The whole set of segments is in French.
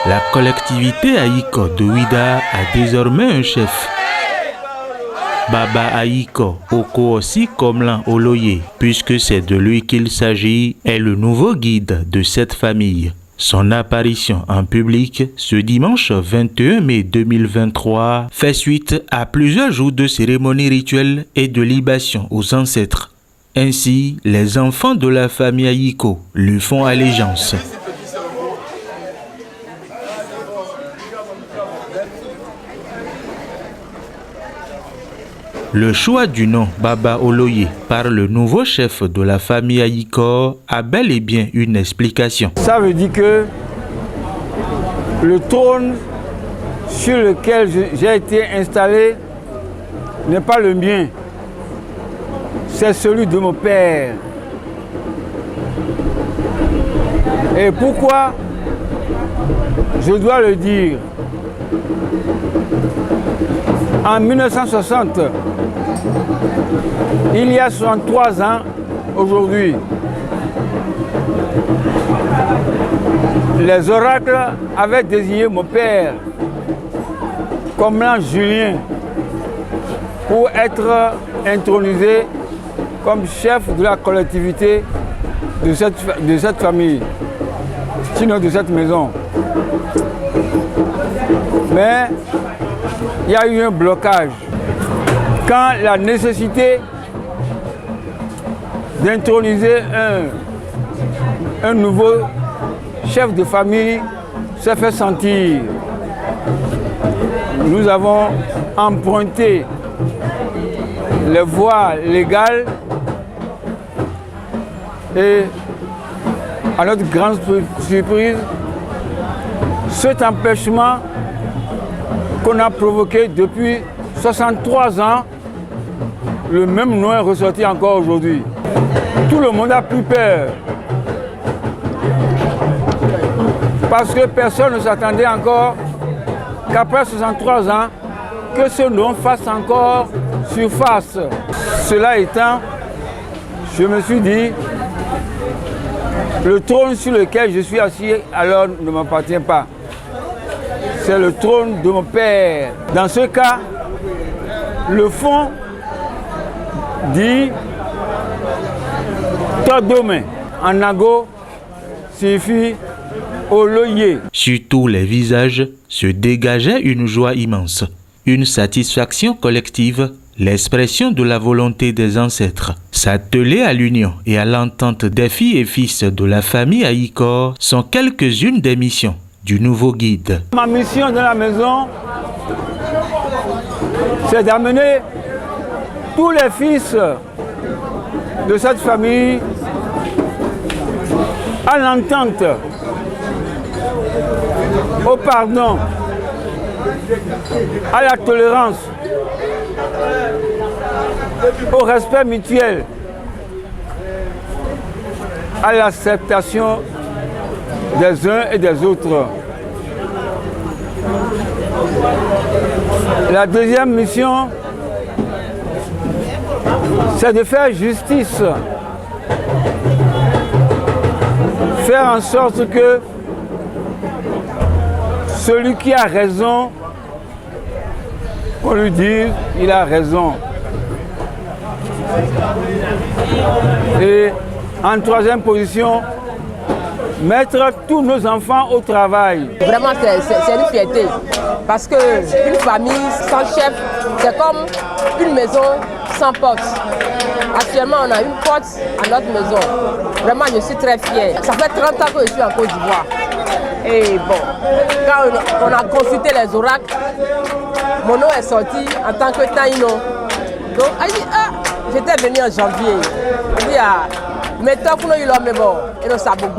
La collectivité Aïko de Ouida a désormais un chef. Baba Aïko, Oko aussi Komlan Oloye, puisque c'est de lui qu'il s'agit, est le nouveau guide de cette famille. Son apparition en public ce dimanche 21 mai 2023 fait suite à plusieurs jours de cérémonies rituelles et de libation aux ancêtres. Ainsi, les enfants de la famille Aïko lui font allégeance. Le choix du nom Baba Oloye par le nouveau chef de la famille Aïko a bel et bien une explication. Ça veut dire que le trône sur lequel j'ai été installé n'est pas le mien, c'est celui de mon père. Et pourquoi je dois le dire? En 1960, il y a 63 ans aujourd'hui, les oracles avaient désigné mon père, Komlan Julien, pour être intronisé comme chef de la collectivité de cette famille, sinon de cette maison. Mais il y a eu un blocage. Quand la nécessité d'introniser un nouveau chef de famille s'est fait sentir, nous avons emprunté les voies légales et à notre grande surprise, cet empêchement qu'on a provoqué depuis 63 ans, le même nom est ressorti encore aujourd'hui. Tout le monde a pris peur. Parce que personne ne s'attendait encore qu'après 63 ans, que ce nom fasse encore surface. Cela étant, je me suis dit, le trône sur lequel je suis assis alors ne m'appartient pas. C'est le trône de mon père. Dans ce cas, le fond dit Todome. En nago signifie Oloye. Sur tous les visages se dégageait une joie immense, une satisfaction collective, l'expression de la volonté des ancêtres. S'atteler à l'union et à l'entente des filles et fils de la famille Aïko sont quelques-unes des missions du nouveau guide. Ma mission dans la maison, c'est d'amener tous les fils de cette famille à l'entente, au pardon, à la tolérance, au respect mutuel, à l'acceptation des uns et des autres. La deuxième mission, c'est de faire justice, faire en sorte que celui qui a raison, qu'on lui dise il a raison. Et en troisième position, mettre tous nos enfants au travail. Vraiment, c'est une fierté. Parce qu'une famille sans chef, c'est comme une maison sans porte. Actuellement, on a une porte à notre maison. Vraiment, je suis très fière. Ça fait 30 ans que je suis en Côte d'Ivoire. Et bon, quand on a consulté les oracles, mon nom est sorti en tant que Taïno. Donc, elle dit, j'étais venu en janvier. Elle dit, mais tant que nous sommes bon, et nous sommes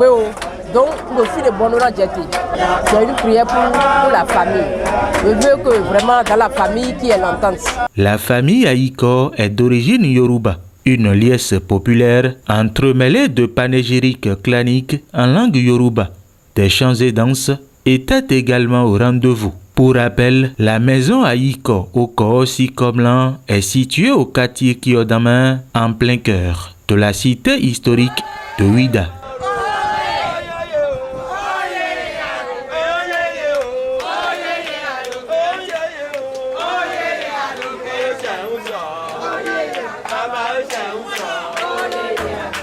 Donc, le fils de Bonora Djeté, c'est une prière pour la famille. Je veux que vraiment dans la famille qu'il y ait l'entente. La famille Aïko est d'origine Yoruba, une liesse populaire entremêlée de panégyriques claniques en langue Yoruba. Des chants et danses étaient également au rendez-vous. Pour rappel, la maison Aïko au Koosi Komlan est située au quartier Kiodama, en plein cœur de la cité historique de Ouida.